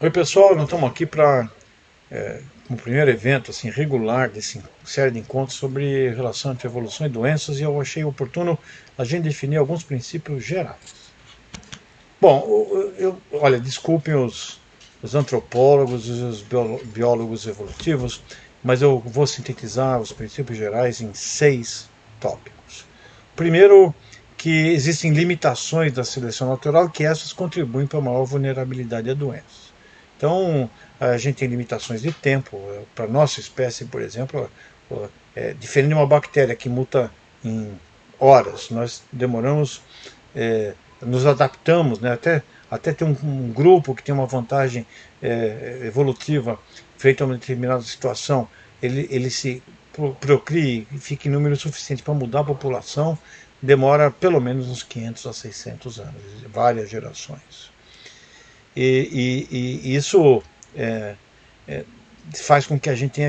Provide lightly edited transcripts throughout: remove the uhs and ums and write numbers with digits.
Oi pessoal, nós estamos aqui para um primeiro evento assim, regular dessa série de encontros sobre relação entre evolução e doenças, e eu achei oportuno a gente definir alguns princípios gerais. Bom, olha, desculpem os antropólogos e os biólogos evolutivos, mas eu vou sintetizar os princípios gerais em 6 tópicos. Primeiro, que existem limitações da seleção natural, que essas contribuem para a maior vulnerabilidade a doenças. Então, a gente tem limitações de tempo. Para a nossa espécie, por exemplo, diferente de uma bactéria que muta em horas, nós demoramos, nos adaptamos, né? Até ter um grupo que tem uma vantagem evolutiva feita a uma determinada situação, ele se procrie e fique em número suficiente para mudar a população, demora pelo menos uns 500 a 600 anos, várias gerações. E isso é, faz com que a gente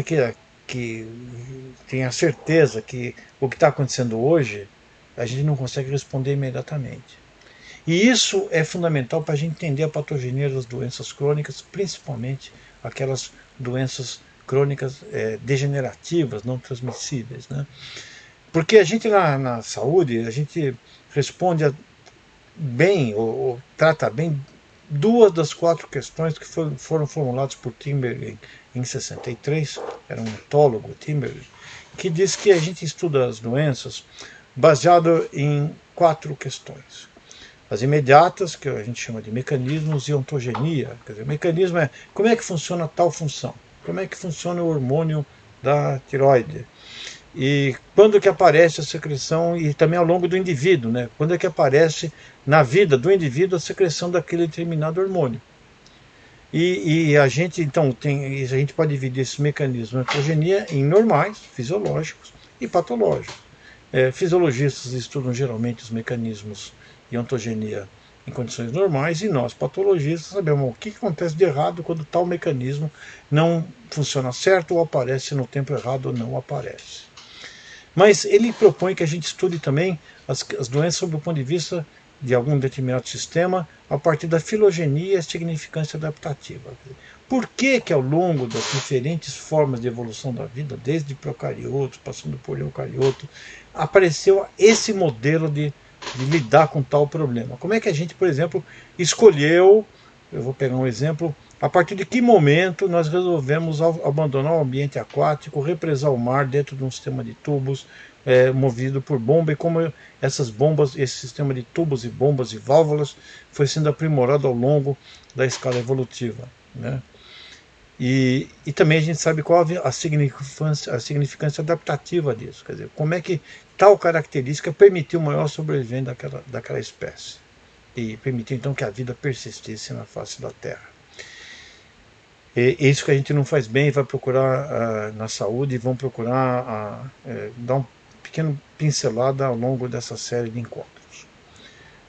tenha certeza que o que está acontecendo hoje a gente não consegue responder imediatamente. E isso é fundamental para a gente entender a patogenia das doenças crônicas, principalmente aquelas doenças crônicas degenerativas, não transmissíveis, né? Porque a gente na saúde, a gente responde bem, ou trata bem, duas das 4 questões que foram formuladas por Timberlake em 63, era um etólogo, Timberlake, que diz que a gente estuda as doenças baseado em 4 questões. As imediatas, que a gente chama de mecanismos, e ontogenia. Quer dizer, o mecanismo é como é que funciona tal função, como é que funciona o hormônio da tiroide, e quando que aparece a secreção, e também ao longo do indivíduo, né? Quando é que aparece na vida do indivíduo a secreção daquele determinado hormônio. E a gente, então, a gente pode dividir esses mecanismos de ontogenia em normais, fisiológicos, e patológicos. Fisiologistas estudam geralmente os mecanismos de ontogenia em condições normais, e nós, patologistas, sabemos o que acontece de errado quando tal mecanismo não funciona certo, ou aparece no tempo errado, ou não aparece. Mas ele propõe que a gente estude também as doenças sob o ponto de vista de algum determinado sistema a partir da filogenia e a significância adaptativa. Por que ao longo das diferentes formas de evolução da vida, desde procariotos, passando por eucarioto, apareceu esse modelo de lidar com tal problema? Como é que a gente, por exemplo, escolheu, eu vou pegar um exemplo, a partir de que momento nós resolvemos abandonar o ambiente aquático, represar o mar dentro de um sistema de tubos movido por bomba, e como essas bombas, esse sistema de tubos e bombas e válvulas foi sendo aprimorado ao longo da escala evolutiva, né? E também a gente sabe qual a significância adaptativa disso, quer dizer, como é que tal característica permitiu maior sobrevivência daquela espécie e permitiu então que a vida persistisse na face da Terra. Isso que a gente não faz bem, vai procurar na saúde, e vão procurar dar um pequeno pincelada ao longo dessa série de encontros.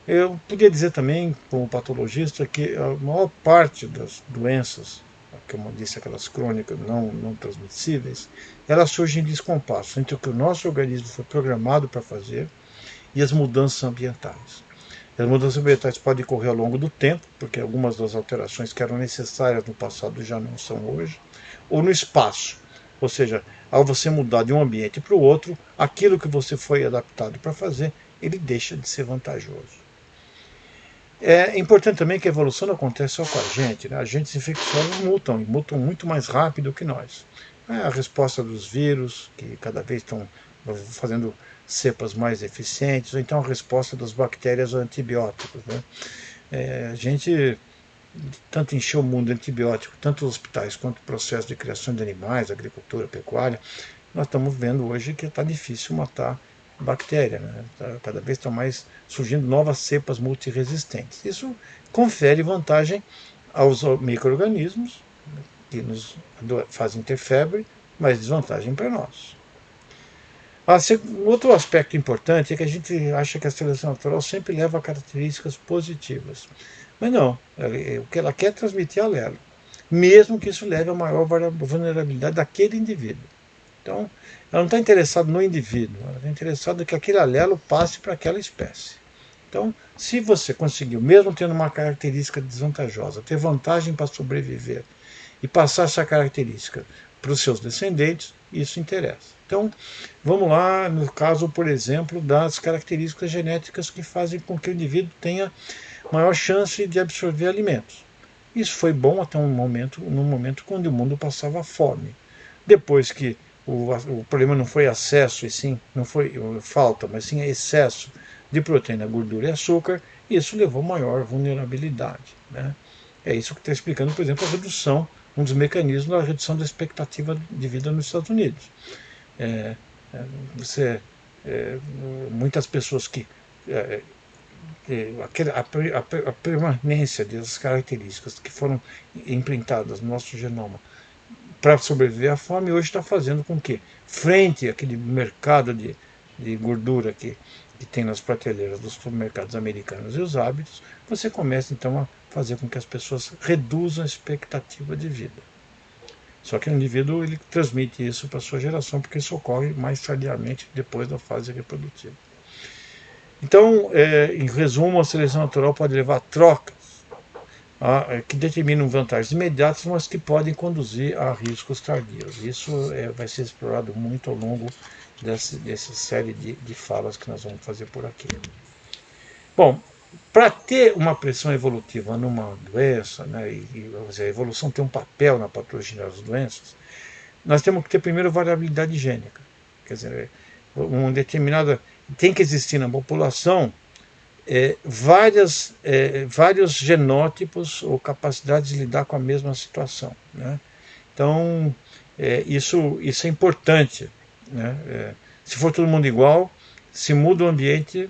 Eu podia dizer também, como patologista, que a maior parte das doenças, como eu disse, aquelas crônicas não transmissíveis, elas surgem em descompasso entre o que o nosso organismo foi programado para fazer e as mudanças ambientais. As mudanças ambientais podem ocorrer ao longo do tempo, porque algumas das alterações que eram necessárias no passado já não são hoje, ou no espaço, ou seja, ao você mudar de um ambiente para o outro, aquilo que você foi adaptado para fazer, ele deixa de ser vantajoso. É importante também que a evolução não acontece só com a gente, né? Agentes infecciosos mutam, e mutam muito mais rápido que nós. A resposta dos vírus, que cada vez estão fazendo cepas mais eficientes, ou então a resposta das bactérias a antibióticos, né? A gente tanto encheu o mundo de antibióticos, tanto os hospitais quanto o processo de criação de animais, agricultura, pecuária, nós estamos vendo hoje que está difícil matar bactéria, né? Cada vez estão mais surgindo novas cepas multiresistentes. Isso confere vantagem aos micro-organismos, que nos fazem ter febre, mas desvantagem para nós. Outro aspecto importante é que a gente acha que a seleção natural sempre leva a características positivas. Mas não, o que ela quer é transmitir alelo, mesmo que isso leve a maior vulnerabilidade daquele indivíduo. Então, ela não está interessada no indivíduo, ela está interessada que aquele alelo passe para aquela espécie. Então, se você conseguiu, mesmo tendo uma característica desvantajosa, ter vantagem para sobreviver e passar essa característica para os seus descendentes, isso interessa. Então, vamos lá no caso, por exemplo, das características genéticas que fazem com que o indivíduo tenha maior chance de absorver alimentos. Isso foi bom até no momento quando o mundo passava fome. Depois que o problema não foi acesso, e sim, não foi falta, mas sim excesso de proteína, gordura e açúcar, isso levou a maior vulnerabilidade. Né? É isso que está explicando, por exemplo, a redução, um dos mecanismos da redução da expectativa de vida nos Estados Unidos. Você, muitas pessoas que a permanência dessas características que foram imprintadas no nosso genoma para sobreviver à fome, hoje está fazendo com que, frente àquele mercado de gordura que tem nas prateleiras dos supermercados americanos e os hábitos, você comece então a fazer com que as pessoas reduzam a expectativa de vida. Só que o indivíduo ele transmite isso para a sua geração, porque isso ocorre mais tardiamente depois da fase reprodutiva. Então, em resumo, a seleção natural pode levar a trocas que determinam vantagens imediatas, mas que podem conduzir a riscos tardios. Isso vai ser explorado muito ao longo dessa série de falas que nós vamos fazer por aqui. Bom, para ter uma pressão evolutiva numa doença, né, a evolução tem um papel na patologia das doenças, nós temos que ter primeiro variabilidade gênica. Quer dizer, tem que existir na população vários genótipos ou capacidades de lidar com a mesma situação. Né? Então, isso é importante. Né? Se for todo mundo igual, se muda o ambiente,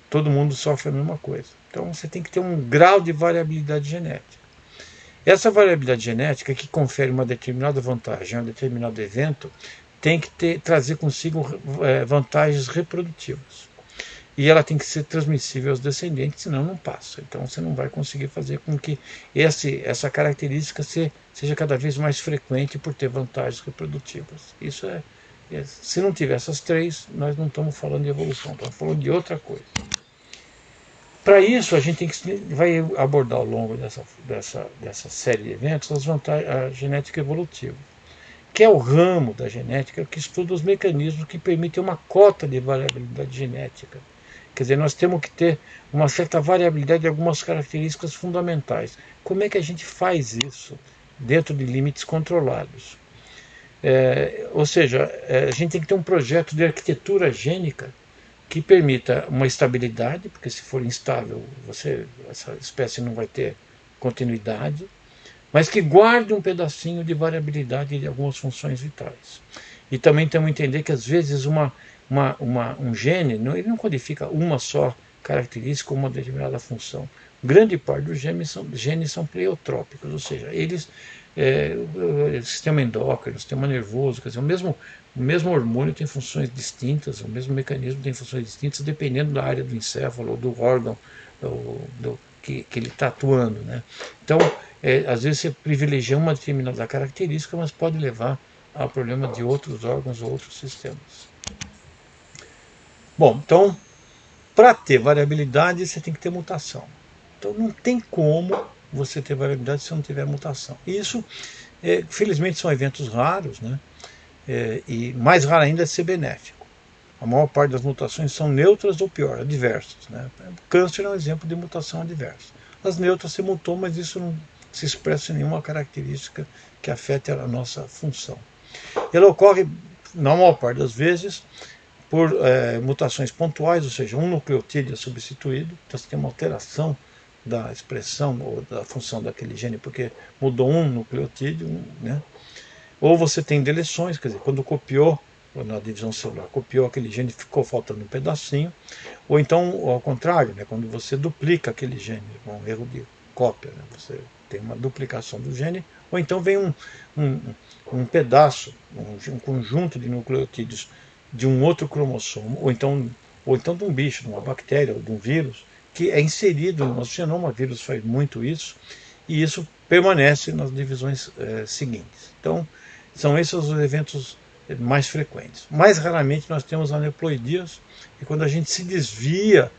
todo mundo sofre a mesma coisa. Então, você tem que ter um grau de variabilidade genética. Essa variabilidade genética que confere uma determinada vantagem a um determinado evento tem que trazer consigo vantagens reprodutivas. E ela tem que ser transmissível aos descendentes, senão não passa. Então você não vai conseguir fazer com que essa característica seja cada vez mais frequente por ter vantagens reprodutivas. Isso se não tiver essas três, nós não estamos falando de evolução, estamos falando de outra coisa. Para isso, a gente vai abordar ao longo dessa série de eventos a genética evolutiva, que é o ramo da genética que estuda os mecanismos que permitem uma cota de variabilidade genética. Quer dizer, nós temos que ter uma certa variabilidade de algumas características fundamentais. Como é que a gente faz isso dentro de limites controlados? Ou seja, a gente tem que ter um projeto de arquitetura gênica que permita uma estabilidade, porque se for instável, essa espécie não vai ter continuidade, mas que guarde um pedacinho de variabilidade de algumas funções vitais. E também temos que entender que, às vezes, um gene ele não codifica uma só característica ou uma determinada função. Grande parte dos genes são pleiotrópicos, ou seja, eles, sistema endócrino, sistema nervoso, quer dizer, o mesmo hormônio tem funções distintas, o mesmo mecanismo tem funções distintas, dependendo da área do encéfalo ou do órgão que ele está atuando. Né? Então, às vezes você privilegia uma determinada característica, mas pode levar a problema de outros órgãos ou outros sistemas. Bom, então, para ter variabilidade, você tem que ter mutação. Então, não tem como você ter variabilidade se não tiver mutação. E isso, felizmente, são eventos raros, né? E mais raro ainda é ser benéfico. A maior parte das mutações são neutras ou pior, adversas. Né? O câncer é um exemplo de mutação adversa. As neutras se mutou, mas isso não se expressa em nenhuma característica que afete a nossa função. Ela ocorre, na maior parte das vezes, por mutações pontuais, ou seja, um nucleotídeo é substituído, então você tem uma alteração da expressão ou da função daquele gene, porque mudou um nucleotídeo, né? Ou você tem deleções, quer dizer, quando copiou, na divisão celular, copiou aquele gene, ficou faltando um pedacinho, ou então, ao contrário, né, quando você duplica aquele gene, um erro de cópia, né, você tem uma duplicação do gene, ou então vem um pedaço, um conjunto de nucleotídeos de um outro cromossomo, ou então de um bicho, de uma bactéria ou de um vírus, que é inserido no nosso genoma. O vírus faz muito isso, e isso permanece nas divisões seguintes. Então, são esses os eventos mais frequentes. Mais raramente nós temos aneuploidias, e quando a gente se desvia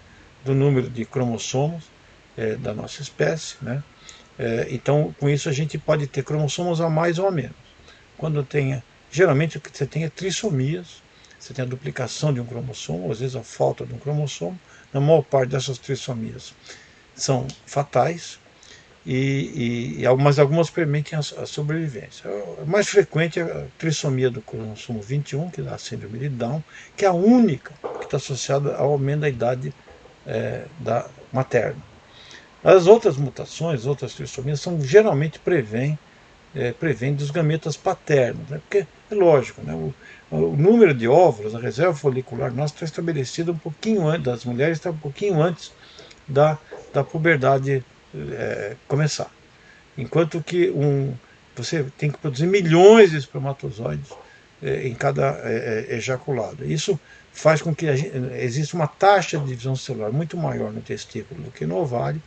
do número de cromossomos da nossa espécie, né? Então, com isso a gente pode ter cromossomos a mais ou a menos. Quando geralmente o que você tem é trissomias, você tem a duplicação de um cromossomo, às vezes a falta de um cromossomo. Na maior parte dessas trissomias são fatais, mas algumas permitem a sobrevivência. A mais frequente é a trissomia do cromossomo 21, que dá a síndrome de Down, que é a única que está associada ao aumento da idade materna. As outras mutações, outras trissomias, geralmente prevêm dos gametas paternos, né? Porque é lógico, né? O número de óvulos, a reserva folicular nossa está estabelecida um pouquinho antes, das mulheres está um pouquinho antes da puberdade começar. Enquanto que você tem que produzir milhões de espermatozoides em cada ejaculado. Isso faz com que exista uma taxa de divisão celular muito maior no testículo do que no ovário,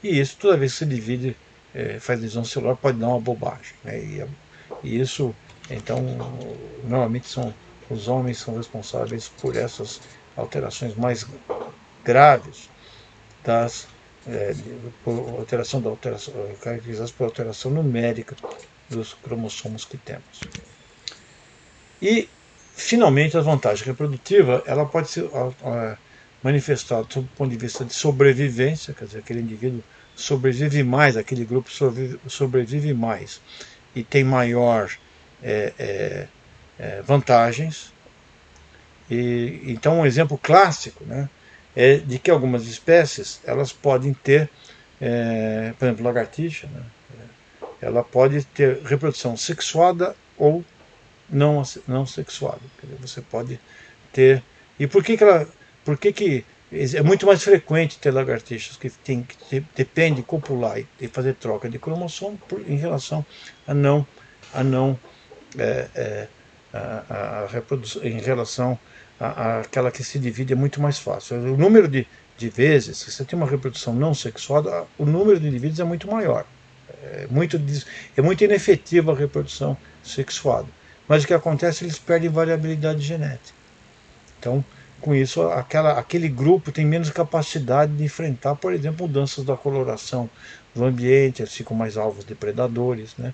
e isso, toda vez que se divide, faz divisão celular, pode dar uma bobagem, né? E isso, então, normalmente os homens são responsáveis por essas alterações mais graves caracterizadas por alteração numérica dos cromossomos que temos. E, finalmente, a vantagem reprodutiva, ela pode ser manifestada sob o ponto de vista de sobrevivência, quer dizer, aquele indivíduo sobrevive mais, aquele grupo sobrevive mais e tem maior vantagens. Então, um exemplo clássico, né, é de que algumas espécies elas podem ter, por exemplo, lagartixa, né, ela pode ter reprodução sexuada ou não sexuada. Quer dizer, você pode ter. E por que é muito mais frequente ter lagartixas que depende de copular e fazer troca de cromossomo em relação a reprodução, em relação àquela que se divide, é muito mais fácil. O número de vezes, se você tem uma reprodução não sexuada, o número de indivíduos é muito maior. É muito inefetiva a reprodução sexuada. Mas o que acontece, eles perdem variabilidade genética. Então, com isso, aquele grupo tem menos capacidade de enfrentar, por exemplo, mudanças da coloração do ambiente, eles ficam mais alvos de predadores, né?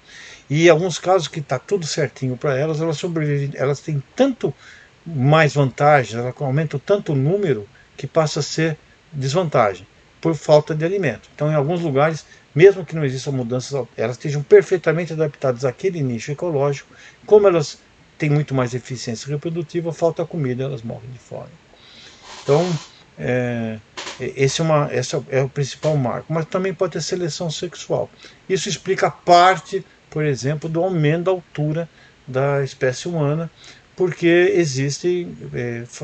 E em alguns casos que está tudo certinho para elas sobrevivem, elas têm tanto mais vantagens, elas aumentam tanto o número que passa a ser desvantagem, por falta de alimento. Então, em alguns lugares, mesmo que não existam mudanças, elas estejam perfeitamente adaptadas àquele nicho ecológico, como elas têm muito mais eficiência reprodutiva, falta comida, elas morrem de fome. Então, esse é o principal marco. Mas também pode ter seleção sexual. Isso explica parte, por exemplo, do aumento da altura da espécie humana, porque existe,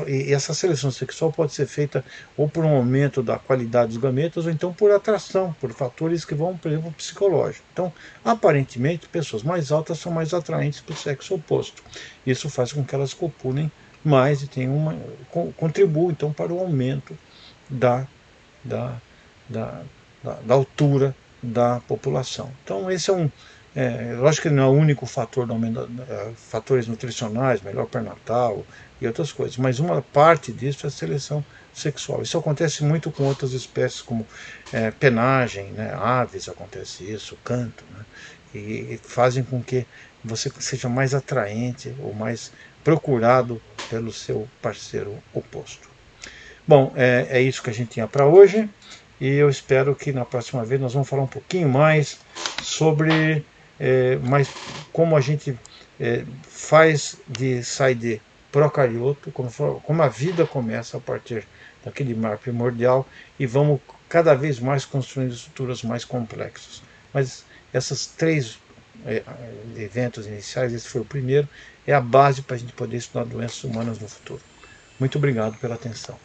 e essa seleção sexual pode ser feita ou por um aumento da qualidade dos gametas, ou então por atração, por fatores que vão, por exemplo, psicológico. Então, aparentemente, pessoas mais altas são mais atraentes para o sexo oposto. Isso faz com que elas copulem mais e contribuam, então, para o aumento da altura da população. Então, esse lógico que não é o único fator do aumento, fatores nutricionais, melhor pré-natal e outras coisas, mas uma parte disso é a seleção sexual. Isso acontece muito com outras espécies, como penagem, né, aves, acontece isso, canto, né, e fazem com que você seja mais atraente ou mais procurado pelo seu parceiro oposto. Bom, é isso que a gente tinha para hoje, e eu espero que na próxima vez nós vamos falar um pouquinho mais sobre como a gente sai de procarioto, como a vida começa a partir daquele mar primordial, e vamos cada vez mais construindo estruturas mais complexas. Mas esses 3 eventos iniciais, esse foi o primeiro, é a base para a gente poder estudar doenças humanas no futuro. Muito obrigado pela atenção.